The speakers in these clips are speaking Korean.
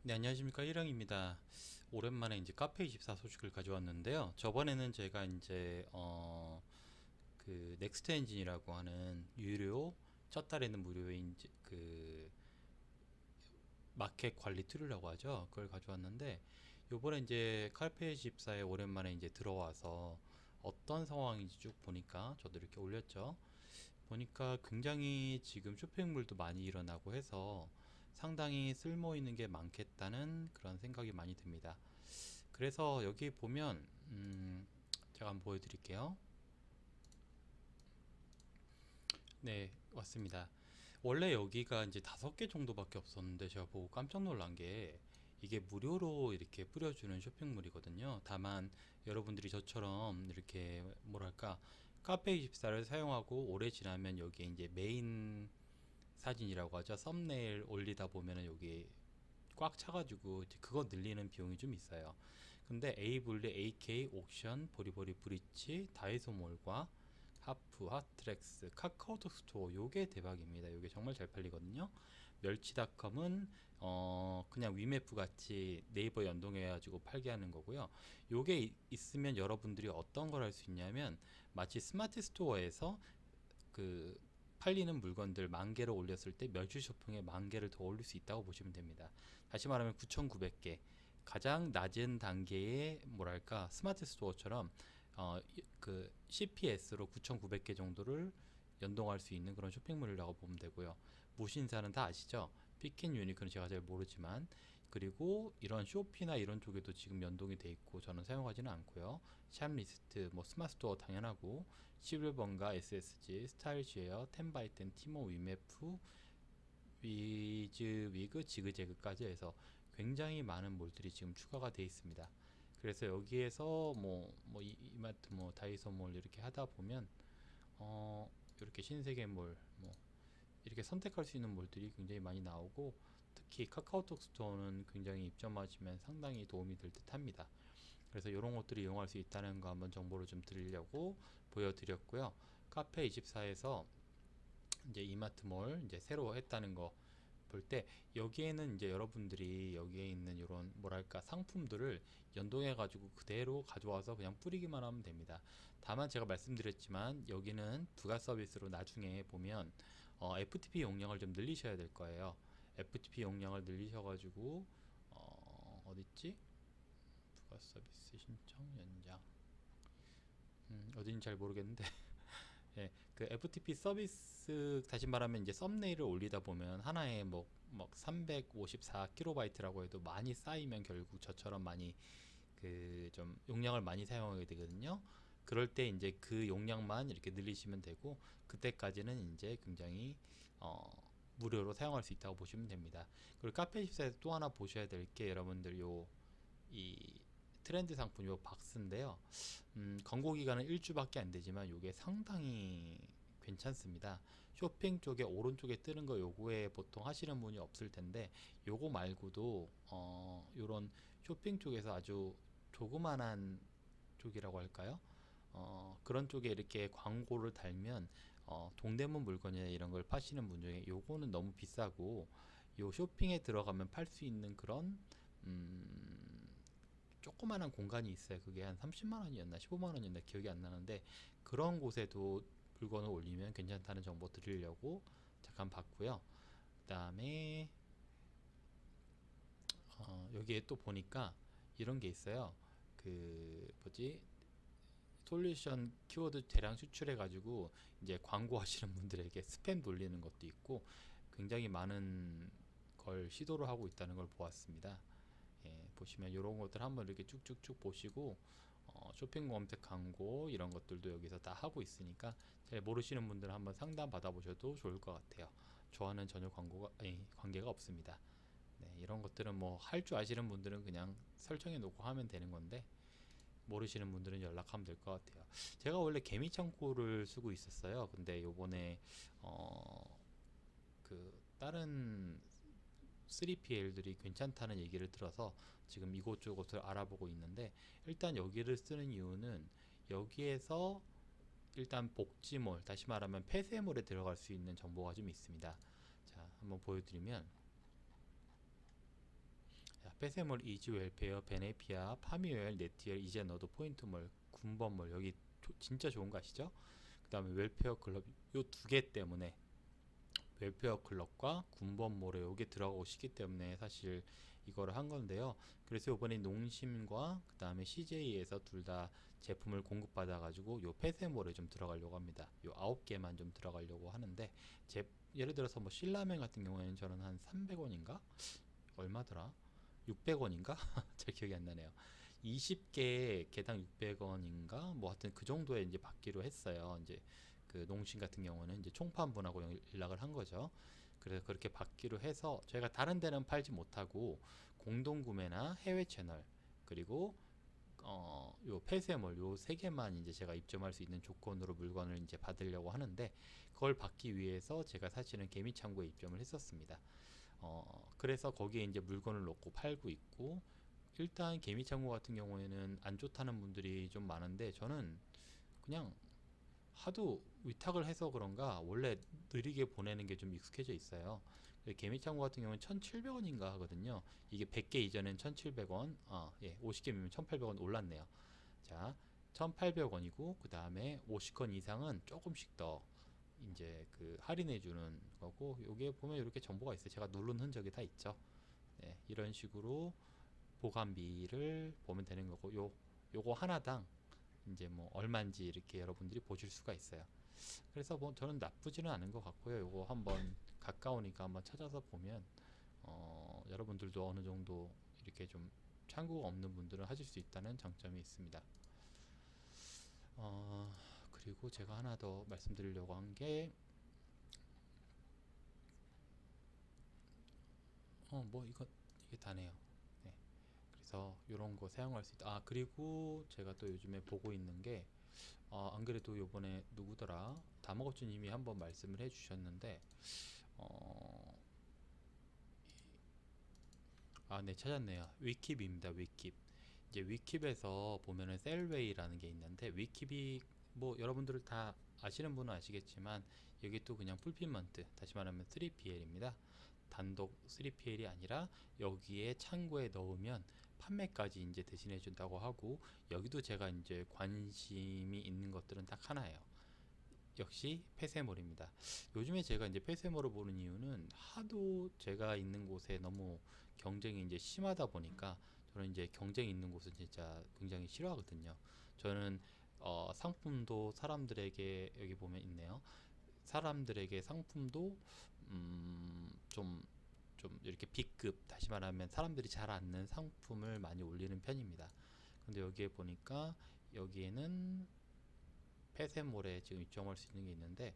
네, 안녕하십니까. 일영입니다. 오랜만에 이제 카페24 소식을 가져왔는데요. 저번에는 제가 이제, 그, 넥스트 엔진이라고 하는 유료, 첫 달에는 무료인 마켓 관리 툴이라고 하죠. 그걸 가져왔는데, 요번에 이제 카페24에 오랜만에 이제 들어와서 어떤 상황인지 쭉 보니까 저도 이렇게 올렸죠. 보니까 굉장히 지금 쇼핑몰도 많이 일어나고 해서 상당히 쓸모 있는 게 많겠다는 그런 생각이 많이 듭니다. 그래서 여기 보면 제가 한번 보여드릴게요. 네, 왔습니다. 원래 여기가 이제 5개 정도밖에 없었는데 제가 보고 깜짝 놀란 게 이게 무료로 이렇게 뿌려주는 쇼핑몰이거든요. 다만 여러분들이 저처럼 이렇게 뭐랄까 카페24를 사용하고 오래 지나면 여기에 이제 메인 사진이라고 하죠. 썸네일 올리다 보면은 여기 꽉 차가지고 이제 그거 늘리는 비용이 좀 있어요. 근데 에이블리, AK, 옥션, 보리보리 브리치, 다이소몰과 하프, 핫트랙스, 카카오톡 스토어 요게 대박입니다. 요게 정말 잘 팔리거든요. 멸치닷컴은 그냥 위메프 같이 네이버 연동해 가지고 팔게 하는 거고요. 요게 있으면 여러분들이 어떤 걸 할 수 있냐면 마치 스마트 스토어에서 그 팔리는 물건들 10,000개를 올렸을 때 멸치 쇼핑에 10,000개를 더 올릴 수 있다고 보시면 됩니다. 다시 말하면 9,900개. 가장 낮은 단계의 뭐랄까 스마트 스토어처럼 그 CPS로 9,900개 정도를 연동할 수 있는 그런 쇼핑몰이라고 보면 되고요. 무신사는 다 아시죠? 피킨 유니크는 제가 잘 모르지만 그리고 이런 쇼피나 이런 쪽에도 지금 연동이 돼 있고 저는 사용하지는 않고요. 샵리스트, 뭐 스마트스토어 당연하고 시블번가, SSG, 스타일쉐어, 텐바이텐, 티모, 위메프, 위즈, 위그, 지그재그까지 해서 굉장히 많은 몰들이 지금 추가가 돼 있습니다. 그래서 여기에서 뭐 이마트, 뭐 다이소몰 이렇게 하다 보면 이렇게 신세계몰, 뭐 이렇게 선택할 수 있는 몰들이 굉장히 많이 나오고 특히 카카오톡 스토어는 굉장히 입점하시면 상당히 도움이 될 듯 합니다. 그래서 이런 것들을 이용할 수 있다는 거 한번 정보를 좀 드리려고 보여드렸고요. 카페24에서 이제 이마트몰 이제 새로 했다는 거 볼 때 여기에는 이제 여러분들이 여기에 있는 이런 뭐랄까 상품들을 연동해 가지고 그대로 가져와서 그냥 뿌리기만 하면 됩니다. 다만 제가 말씀드렸지만 여기는 부가 서비스로 나중에 보면 FTP 용량을 좀 늘리셔야 될 거예요. FTP 용량을 늘리셔 가지고 어딨지? 부가 서비스 신청 연장 어딘지 잘 모르겠는데 예, 그 FTP 서비스 다시 말하면 이제 썸네일을 올리다 보면 하나에 뭐 354kb라고 해도 많이 쌓이면 결국 저처럼 많이 그 좀 용량을 많이 사용하게 되거든요. 그럴 때 이제 그 용량만 이렇게 늘리시면 되고 그때까지는 이제 굉장히 무료로 사용할 수 있다고 보시면 됩니다. 그리고 카페14에서 또 하나 보셔야 될 게 여러분들 이 트렌드 상품 요 박스인데요. 광고 기간은 일주밖에 안 되지만 이게 상당히 괜찮습니다. 쇼핑 쪽에 오른쪽에 뜨는 거 요거에 보통 하시는 분이 없을 텐데 요거 말고도 요런 쇼핑 쪽에서 아주 조그만한 쪽이라고 할까요? 그런 쪽에 이렇게 광고를 달면 동대문 물건이나 이런 걸 파시는 분 중에 요거는 너무 비싸고 요 쇼핑에 들어가면 팔 수 있는 그런 음, 조그만한 공간이 있어요. 그게 한 30만 원이었나 15만 원이었나 기억이 안 나는데 그런 곳에도 물건을 올리면 괜찮다는 정보 드리려고 잠깐 봤고요. 그다음에 여기에 또 보니까 이런 게 있어요. 그 뭐지? 솔루션 키워드 대량 수출해 가지고 이제 광고하시는 분들에게 스팸 돌리는 것도 있고 굉장히 많은 걸 시도를 하고 있다는 걸 보았습니다. 예, 보시면 이런 것들 한번 이렇게 쭉쭉쭉 보시고 쇼핑 검색 광고 이런 것들도 여기서 다 하고 있으니까 잘 모르시는 분들은 한번 상담 받아보셔도 좋을 것 같아요. 저와는 전혀 관계가 없습니다. 네, 이런 것들은 뭐 할 줄 아시는 분들은 그냥 설정해 놓고 하면 되는 건데 모르시는 분들은 연락하면 될 것 같아요. 제가 원래 개미 창고를 쓰고 있었어요. 근데 요번에 그 다른 3PL들이 괜찮다는 얘기를 들어서 지금 이곳저곳을 알아보고 있는데 일단 여기를 쓰는 이유는 여기에서 일단 복지몰 다시 말하면 폐쇄몰에 들어갈 수 있는 정보가 좀 있습니다. 자, 한번 보여드리면 폐쇄몰, 이지 웰페어, 베네피아, 파미웰, 네티엘, 이제 너도 포인트몰, 군번몰 여기 진짜 좋은 거 아시죠? 그 다음에 웰페어 클럽 요 두 개 때문에 웰페어 클럽과 군번몰에 요게 들어가고 싶기 때문에 사실 이거를 한 건데요. 그래서 이번에 농심과 그 다음에 CJ에서 둘 다 제품을 공급받아 가지고 요 폐쇄몰에 좀 들어가려고 합니다. 요 9개만 좀 들어가려고 하는데 예를 들어서 뭐 신라면 같은 경우에는 저는 한 300원인가? 얼마더라? 600원인가? 잘 기억이 안 나네요. 20개 개당 600원인가? 뭐 하여튼 그 정도에 이제 받기로 했어요. 이제 그 농심 같은 경우는 이제 총판분하고 연락을 한 거죠. 그래서 그렇게 받기로 해서 저희가 다른 데는 팔지 못하고 공동 구매나 해외 채널 그리고 요 폐쇄물 요 세 개만 이제 제가 입점할 수 있는 조건으로 물건을 이제 받으려고 하는데 그걸 받기 위해서 제가 사실은 개미창고에 입점을 했었습니다. 그래서 거기에 이제 물건을 넣고 팔고 있고 일단 개미창고 같은 경우에는 안 좋다는 분들이 좀 많은데 저는 그냥 하도 위탁을 해서 그런가 원래 느리게 보내는 게 좀 익숙해져 있어요. 개미창고 같은 경우는 1,700원인가 하거든요. 이게 100개 이전엔 1,700원, 50개면 1,800원 올랐네요. 자, 1,800원이고 그 다음에 50건 이상은 조금씩 더 이제 그 할인해 주는 거고 여기에 보면 이렇게 정보가 있어요. 제가 누른 흔적이 다 있죠. 네, 이런 식으로 보관비를 보면 되는 거고 요거 하나당 이제 뭐 얼마인지 이렇게 여러분들이 보실 수가 있어요. 그래서 뭐 저는 나쁘지는 않은 것 같고요. 요거 한번 가까우니까 한번 찾아서 보면 여러분들도 어느 정도 이렇게 좀 창구가 없는 분들은 하실 수 있다는 장점이 있습니다. 그리고 제가 하나 더 말씀드리려고 한 게 뭐 이게 다네요. 네. 그래서 이런 거 사용할 수 있다. 그리고 제가 또 요즘에 보고 있는 게 안 그래도 요번에 누구더라 다마고치님이 한번 말씀을 해주셨는데 네 찾았네요. 위킵입니다. 위킵. 이제 위킵에서 보면은 셀웨이라는 게 있는데 위킵이 뭐 여러분들 다 아시는 분은 아시겠지만 여기 또 그냥 풀필먼트 다시 말하면 3PL입니다. 단독 3PL이 아니라 여기에 창고에 넣으면 판매까지 이제 대신해 준다고 하고 여기도 제가 이제 관심이 있는 것들은 딱 하나예요. 역시 폐쇄몰입니다. 요즘에 제가 이제 폐쇄몰을 보는 이유는 하도 제가 있는 곳에 너무 경쟁이 이제 심하다 보니까 저는 이제 경쟁이 있는 곳은 진짜 굉장히 싫어하거든요. 저는 상품도 사람들에게 여기 보면 있네요. 사람들에게 상품도 좀 이렇게 B급 다시 말하면 사람들이 잘 아는 상품을 많이 올리는 편입니다. 근데 여기에 보니까 여기에는 폐쇄몰에 지금 입점할 수 있는 게 있는데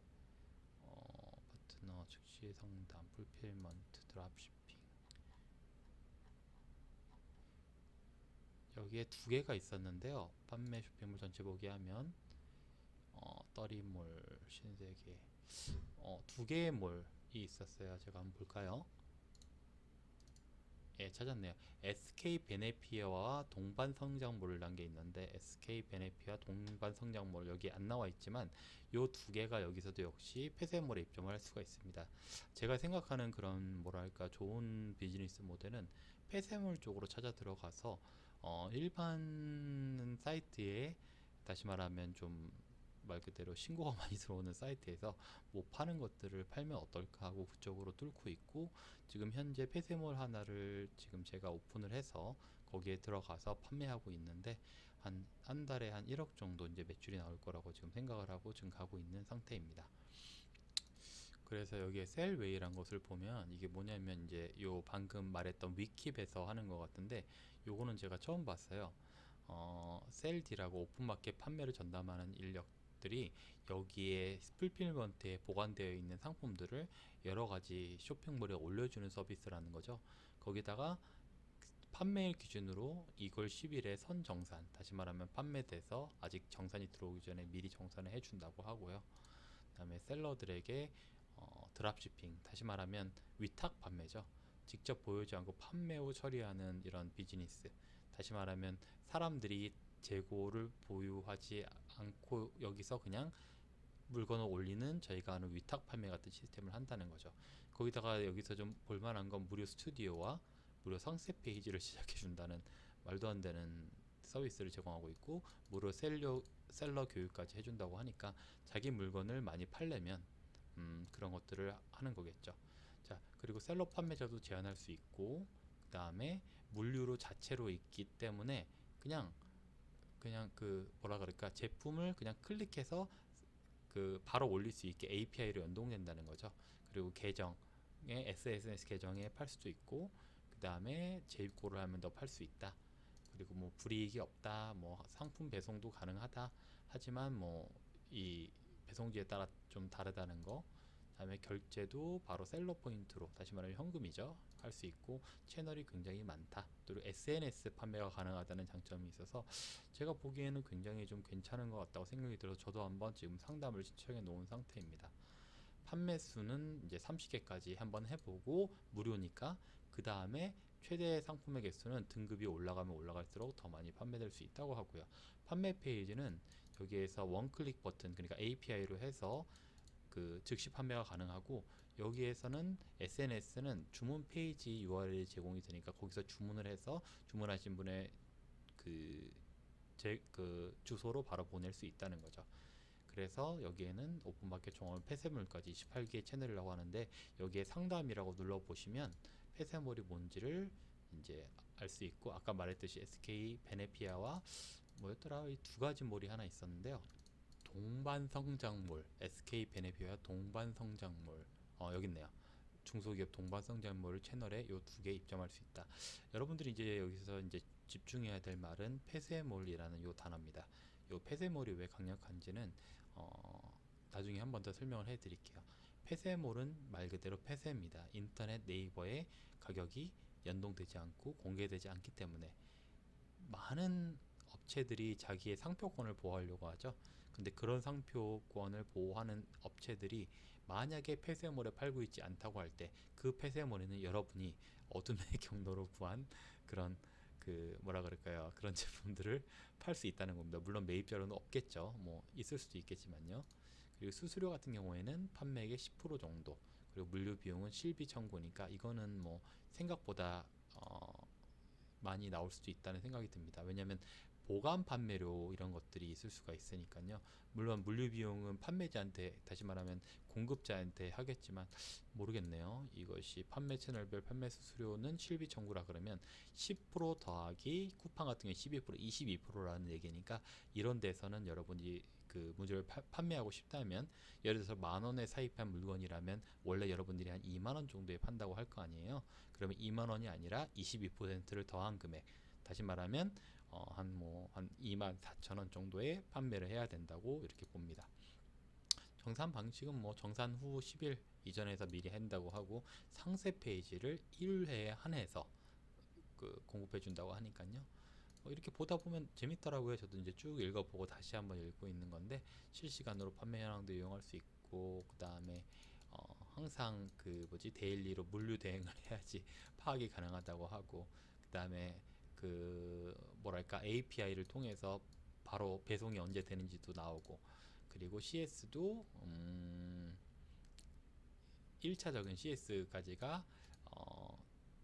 파트너 즉시 상담 풀필먼트 드랍시핑 여기에 두 개가 있었는데요. 판매 쇼핑몰 전체 보기 하면 떠리몰 신세계 두 개의 몰이 있었어요. 제가 한번 볼까요? 예, 찾았네요. SK 베네피아와 동반 성장몰이란 게 있는데 SK 베네피아 동반 성장몰 여기 안 나와 있지만 요 두 개가 여기서도 역시 폐쇄몰에 입점을 할 수가 있습니다. 제가 생각하는 그런 뭐랄까 좋은 비즈니스 모델은 폐쇄몰 쪽으로 찾아 들어가서 일반 사이트에 다시 말하면 좀 말 그대로 신고가 많이 들어오는 사이트에서 못 파는 것들을 팔면 어떨까 하고 그쪽으로 뚫고 있고 지금 현재 폐쇄몰 하나를 지금 제가 오픈을 해서 거기에 들어가서 판매하고 있는데 한 달에 한 1억 정도 이제 매출이 나올 거라고 지금 생각을 하고 지금 가고 있는 상태입니다. 그래서 여기에 셀웨이란 것을 보면 이게 뭐냐면 이제 요 방금 말했던 위킵에서 하는 것 같은데 요거는 제가 처음 봤어요. 셀디라고 오픈마켓 판매를 전담하는 인력들이 여기에 풀필먼트에 보관되어 있는 상품들을 여러 가지 쇼핑몰에 올려주는 서비스라는 거죠. 거기다가 판매일 기준으로 2월 10일에 선정산, 다시 말하면 판매돼서 아직 정산이 들어오기 전에 미리 정산을 해준다고 하고요. 그 다음에 셀러들에게 드랍시핑, 다시 말하면 위탁 판매죠. 직접 보여주지 않고 판매 후 처리하는 이런 비즈니스. 다시 말하면 사람들이 재고를 보유하지 않고 여기서 그냥 물건을 올리는 저희가 하는 위탁 판매 같은 시스템을 한다는 거죠. 거기다가 여기서 좀 볼만한 건 무료 스튜디오와 무료 상세 페이지를 시작해 준다는 말도 안 되는 서비스를 제공하고 있고, 무료 셀러 교육까지 해준다고 하니까 자기 물건을 많이 팔려면 그런 것들을 하는 거겠죠. 자, 그리고 셀러 판매자도 제한할 수 있고, 그 다음에 물류로 자체로 있기 때문에 그냥 그 뭐라 그럴까, 제품을 그냥 클릭해서 그 바로 올릴 수 있게 API로 연동된다는 거죠. 그리고 계정에 SNS 계정에 팔 수도 있고, 그 다음에 재입고를 하면 더 팔 수 있다. 그리고 뭐 불이익이 없다, 뭐 상품 배송도 가능하다. 하지만 뭐 이 배송지에 따라 좀 다르다는 거. 그다음에 결제도 바로 셀러 포인트로, 다시 말하면 현금이죠, 할 수 있고, 채널이 굉장히 많다. 그리고 SNS 판매가 가능하다는 장점이 있어서 제가 보기에는 굉장히 좀 괜찮은 것 같다고 생각이 들어서 저도 한번 지금 상담을 신청해 놓은 상태입니다. 판매 수는 이제 30개까지 한번 해보고 무료니까, 그 다음에 최대 상품의 개수는 등급이 올라가면 올라갈수록 더 많이 판매될 수 있다고 하고요. 판매 페이지는 여기에서 원클릭 버튼, 그러니까 API로 해서 그 즉시 판매가 가능하고, 여기에서는 SNS는 주문 페이지 URL이 제공이 되니까 거기서 주문을 해서 주문하신 분의 그 그 주소로 바로 보낼 수 있다는 거죠. 그래서 여기에는 오픈마켓 종합 폐쇄물까지 28개의 채널이라고 하는데, 여기에 상담이라고 눌러보시면 폐쇄물이 뭔지를 이제 알 수 있고, 아까 말했듯이 SK 베네피아와 뭐였더라, 이 두 가지 몰이 하나 있었는데요. 동반성장몰, SK 베네피아와 동반성장몰, 여기 있네요. 중소기업 동반성장몰 채널에 이 두 개 입점할 수 있다. 여러분들이 이제 여기서 이제 집중해야 될 말은 폐쇄몰이라는 요 단어입니다. 요 폐쇄몰이 왜 강력한지는 나중에 한 번 더 설명을 해드릴게요. 폐쇄몰은 말 그대로 폐쇄입니다. 인터넷 네이버에 가격이 연동되지 않고 공개되지 않기 때문에 많은 업체들이 자기의 상표권을 보호하려고 하죠. 근데 그런 상표권을 보호하는 업체들이 만약에 폐쇄물에 팔고 있지 않다고 할 때, 그 폐쇄물에는 여러분이 어둠의 경로로 구한 그런 그 뭐라 그럴까요, 그런 제품들을 팔 수 있다는 겁니다. 물론 매입자료는 없겠죠. 뭐 있을 수도 있겠지만요. 그리고 수수료 같은 경우에는 판매액의 10% 정도, 그리고 물류 비용은 실비 청구니까 이거는 뭐 생각보다 많이 나올 수도 있다는 생각이 듭니다. 왜냐하면 보관 판매료 이런 것들이 있을 수가 있으니까요. 물론 물류 비용은 판매자한테, 다시 말하면 공급자한테 하겠지만 모르겠네요. 이것이 판매 채널별 판매 수수료는 실비 청구라 그러면 10% 더하기 쿠팡 같은 경우 12% 22%라는 얘기니까, 이런 데서는 여러분이 그 문제를 판매하고 싶다면, 예를 들어서 10,000원에 사입한 물건이라면 원래 여러분들이 한 20,000원 정도에 판다고 할 거 아니에요. 그러면 20,000원이 아니라 22%를 더한 금액, 다시 말하면 한 24,000원 정도에 판매를 해야 된다고 이렇게 봅니다. 정산 방식은 뭐 정산 후 10일 이전에서 미리 한다고 하고, 상세 페이지를 1회에 한해서 그 공급해 준다고 하니까요. 이렇게 보다 보면 재밌더라고요. 저도 이제 쭉 읽어보고 다시 한번 읽고 있는 건데, 실시간으로 판매 현황도 이용할 수 있고, 그 다음에 항상 그 뭐지, 데일리로 물류 대행을 해야지 파악이 가능하다고 하고, 그 다음에 그 뭐랄까, API를 통해서 바로 배송이 언제 되는지도 나오고, 그리고 CS도 1차적인 CS까지가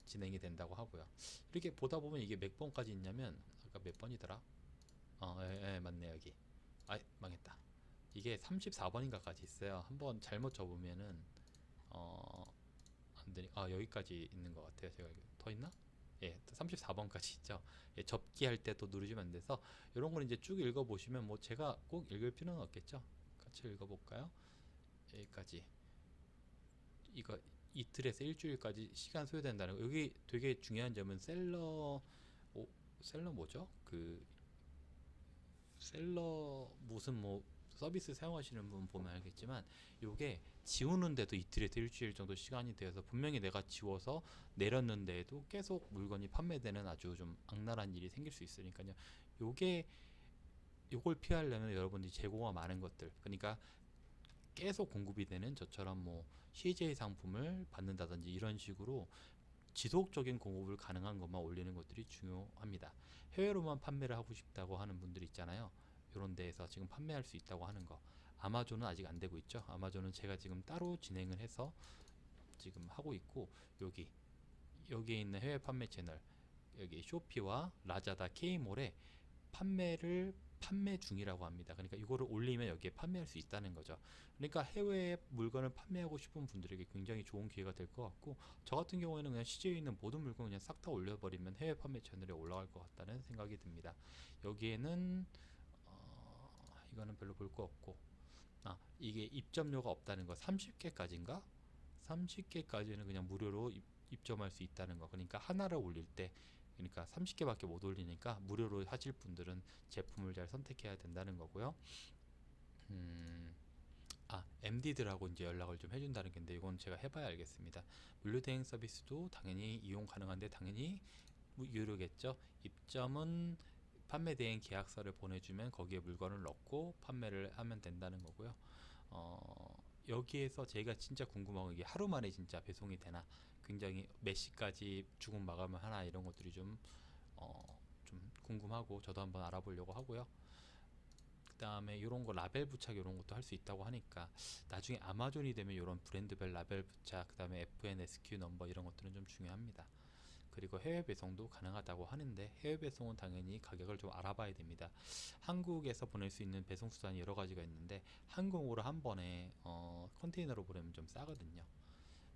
진행이 된다고 하고요. 이렇게 보다 보면 이게 몇 번까지 있냐면, 아까 몇 번이더라? 맞네, 여기. 아, 망했다. 이게 34번인가까지 있어요. 한번 잘못 접으면은 안 되니, 여기까지 있는 것 같아요. 제가 더 있나? 예, 34번까지 있죠. 예, 접기 할 때 또 누르시면 안 돼서, 이런 걸 이제 쭉 읽어보시면, 뭐 제가 꼭 읽을 필요는 없겠죠. 같이 읽어볼까요? 여기까지. 이거 이틀에서 일주일까지 시간 소요된다는 거. 여기 되게 중요한 점은 셀러 뭐죠? 그 셀러 무슨 뭐 서비스 사용하시는 분 보면 알겠지만, 요게 지우는데도 이틀에서 일주일 정도 시간이 되어서, 분명히 내가 지워서 내렸는데도 계속 물건이 판매되는 아주 좀 악랄한 일이 생길 수 있으니까요. 요게 요걸 피하려면 여러분들이 재고가 많은 것들, 그러니까 계속 공급이 되는, 저처럼 뭐 CJ 상품을 받는다든지 이런 식으로 지속적인 공급을 가능한 것만 올리는 것들이 중요합니다. 해외로만 판매를 하고 싶다고 하는 분들 있잖아요. 이런 데에서 지금 판매할 수 있다고 하는 거. 아마존은 아직 안 되고 있죠. 아마존은 제가 지금 따로 진행을 해서 지금 하고 있고, 여기 여기에 있는 해외 판매 채널, 여기 쇼피와 라자다, K몰에 판매 중이라고 합니다. 그러니까 이거를 올리면 여기에 판매할 수 있다는 거죠. 그러니까 해외에 물건을 판매하고 싶은 분들에게 굉장히 좋은 기회가 될 것 같고, 저 같은 경우에는 그냥 CJ에 있는 모든 물건 그냥 싹 다 올려버리면 해외 판매 채널에 올라갈 것 같다는 생각이 듭니다. 여기에는 이거는 별로 볼 거 없고, 이게 입점료가 없다는 거, 30개까지인가? 30개까지는 그냥 무료로 입점할 수 있다는 거. 그러니까 하나를 올릴 때, 그러니까 30개밖에 못 올리니까 무료로 하실 분들은 제품을 잘 선택해야 된다는 거고요. MD들하고 이제 연락을 좀 해준다는 건데, 이건 제가 해봐야 알겠습니다. 물류 대행 서비스도 당연히 이용 가능한데 당연히 유료겠죠. 입점은 판매 대행 계약서를 보내주면 거기에 물건을 넣고 판매를 하면 된다는 거고요. 여기에서 제가 진짜 궁금한 건, 이게 하루 만에 진짜 배송이 되나, 굉장히 몇 시까지 주문 마감을 하나, 이런 것들이 좀 궁금하고 저도 한번 알아보려고 하고요. 그 다음에 이런 거 라벨 부착 이런 것도 할 수 있다고 하니까, 나중에 아마존이 되면 이런 브랜드별 라벨 부착, 그 다음에 FNSQ 넘버 이런 것들은 좀 중요합니다. 그리고 해외 배송도 가능하다고 하는데, 해외 배송은 당연히 가격을 좀 알아봐야 됩니다. 한국에서 보낼 수 있는 배송 수단이 여러 가지가 있는데, 항공으로 한 번에 컨테이너로 보내면 좀 싸거든요.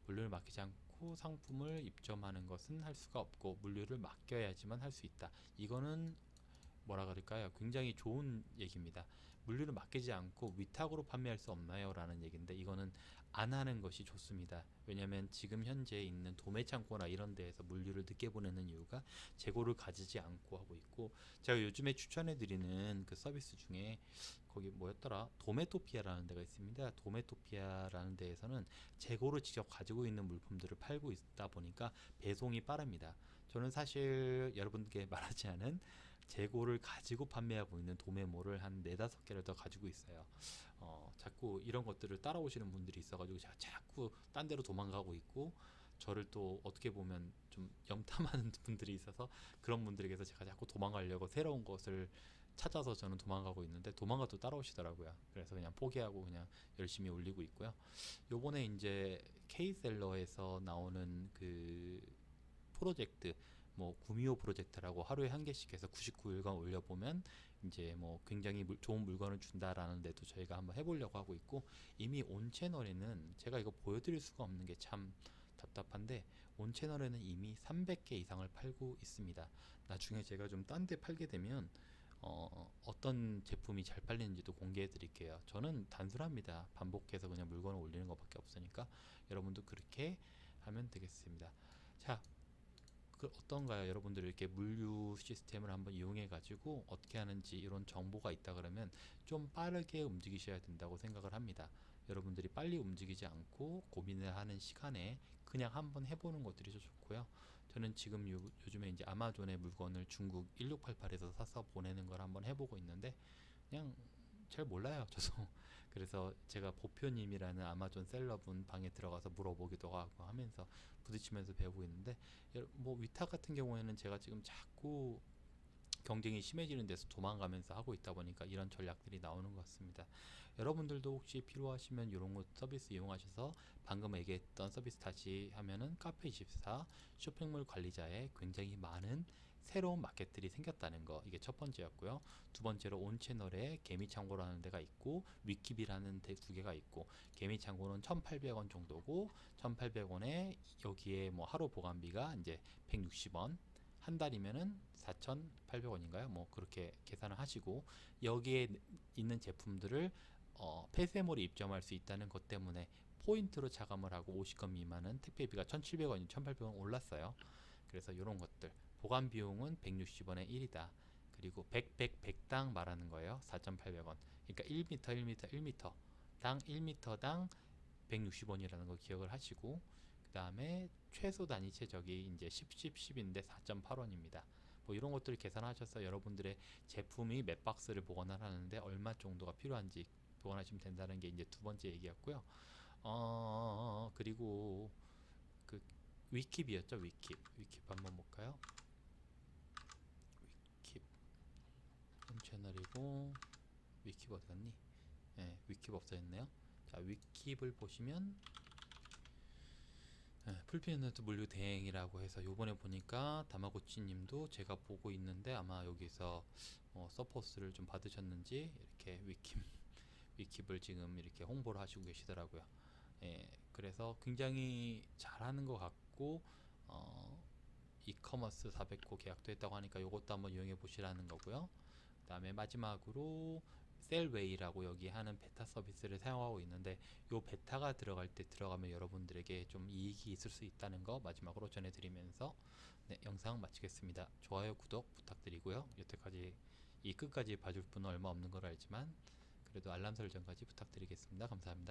물류를 맡기지 않고 상품을 입점하는 것은 할 수가 없고, 물류를 맡겨야지만 할 수 있다. 이거는 뭐라 그럴까요? 굉장히 좋은 얘기입니다. 물류를 맡기지 않고 위탁으로 판매할 수 없나요? 라는 얘기인데, 이거는 안 하는 것이 좋습니다. 왜냐하면 지금 현재 있는 도매 창고나 이런 데에서 물류를 늦게 보내는 이유가 재고를 가지지 않고 하고 있고, 제가 요즘에 추천해 드리는 그 서비스 중에, 거기 뭐였더라? 도메토피아라는 데가 있습니다. 도메토피아라는 데에서는 재고를 직접 가지고 있는 물품들을 팔고 있다 보니까 배송이 빠릅니다. 저는 사실 여러분께 말하지 않은 재고를 가지고 판매하고 있는 도메모를 한 4-5개를 더 가지고 있어요. 자꾸 이런 것들을 따라오시는 분들이 있어가지고 제가 자꾸 딴 데로 도망가고 있고, 저를 또 어떻게 보면 좀 염탐하는 분들이 있어서, 그런 분들에게서 제가 자꾸 도망가려고 새로운 것을 찾아서 저는 도망가고 있는데, 도망가도 따라오시더라고요. 그래서 그냥 포기하고 그냥 열심히 올리고 있고요. 요번에 이제 K셀러에서 나오는 그 프로젝트, 뭐 구미호 프로젝트라고 하루에 한 개씩 해서 99일간 올려보면 이제 뭐 굉장히 좋은 물건을 준다라는 데도 저희가 한번 해보려고 하고 있고, 이미 온 채널에는 제가 이거 보여드릴 수가 없는 게 참 답답한데, 온 채널에는 이미 300개 이상을 팔고 있습니다. 나중에 제가 좀 딴 데 팔게 되면 어떤 제품이 잘 팔리는지도 공개해 드릴게요. 저는 단순합니다. 반복해서 그냥 물건을 올리는 것밖에 없으니까 여러분도 그렇게 하면 되겠습니다. 자, 어떤가요? 여러분들 이렇게 물류 시스템을 한번 이용해 가지고 어떻게 하는지 이런 정보가 있다 그러면 좀 빠르게 움직이셔야 된다고 생각을 합니다. 여러분들이 빨리 움직이지 않고 고민을 하는 시간에 그냥 한번 해보는 것들이 좀 좋고요. 저는 지금 요즘에 이제 아마존의 물건을 중국 1688에서 사서 보내는 걸 한번 해보고 있는데, 그냥 잘 몰라요, 저도. 그래서 제가 보표님이라는 아마존 셀러분 방에 들어가서 물어보기도 하고 하면서 부딪히면서 배우고 있는데, 뭐 위탁 같은 경우에는 제가 지금 자꾸 경쟁이 심해지는 데서 도망가면서 하고 있다 보니까 이런 전략들이 나오는 것 같습니다. 여러분들도 혹시 필요하시면 이런 것 서비스 이용하셔서, 방금 얘기했던 서비스 다시 하면은 카페24 쇼핑몰 관리자에 굉장히 많은 새로운 마켓들이 생겼다는 거, 이게 첫 번째였고요. 두 번째로 온 채널에 개미 창고라는 데가 있고 위킵이라는 데 두 개가 있고, 개미 창고는 1,800원 정도고, 1,800원에 여기에 뭐 하루 보관비가 이제 160원, 한 달이면은 4,800원인가요? 뭐 그렇게 계산을 하시고, 여기에 있는 제품들을 폐쇄몰에 입점할 수 있다는 것 때문에 포인트로 차감을 하고 50건 미만은 택배비가 1,700원이 1,800원 올랐어요. 그래서 이런 것들, 보관 비용은 160원에 1이다. 그리고 100당 말하는 거예요. 4,800원. 그러니까 1m, 1m, 1m당 1m당 160원이라는 거 기억을 하시고, 그 다음에 최소 단위 최적이 이제 10인데 4.8원입니다. 뭐 이런 것들을 계산하셔서 여러분들의 제품이 몇 박스를 보관을 하는데 얼마 정도가 필요한지 보관하시면 된다는 게 이제 두 번째 얘기였고요. 그리고 그 위킵이었죠. 위킵 한번 볼까요? 위킵 채널이고, 위킵 어디 갔니? 위킵 없어졌네요. 자, 위킵을 보시면 풀피너트 물류 대행이라고 해서 요번에 보니까 다마고치님도 제가 보고 있는데 아마 여기서 서포스를 좀 받으셨는지 이렇게 위킵을 지금 이렇게 홍보를 하시고 계시더라고요. 예, 그래서 굉장히 잘하는 것 같고 이커머스 400호 계약도 했다고 하니까 요것도 한번 이용해 보시라는 거고요. 그 다음에 마지막으로 셀웨이라고 여기 하는 베타 서비스를 사용하고 있는데 요 베타가 들어갈 때 들어가면 여러분들에게 좀 이익이 있을 수 있다는 거 마지막으로 전해드리면서 네, 영상 마치겠습니다. 좋아요, 구독 부탁드리고요. 여태까지 이 끝까지 봐줄 분은 얼마 없는 걸 알지만 그래도 알람 설정까지 부탁드리겠습니다. 감사합니다.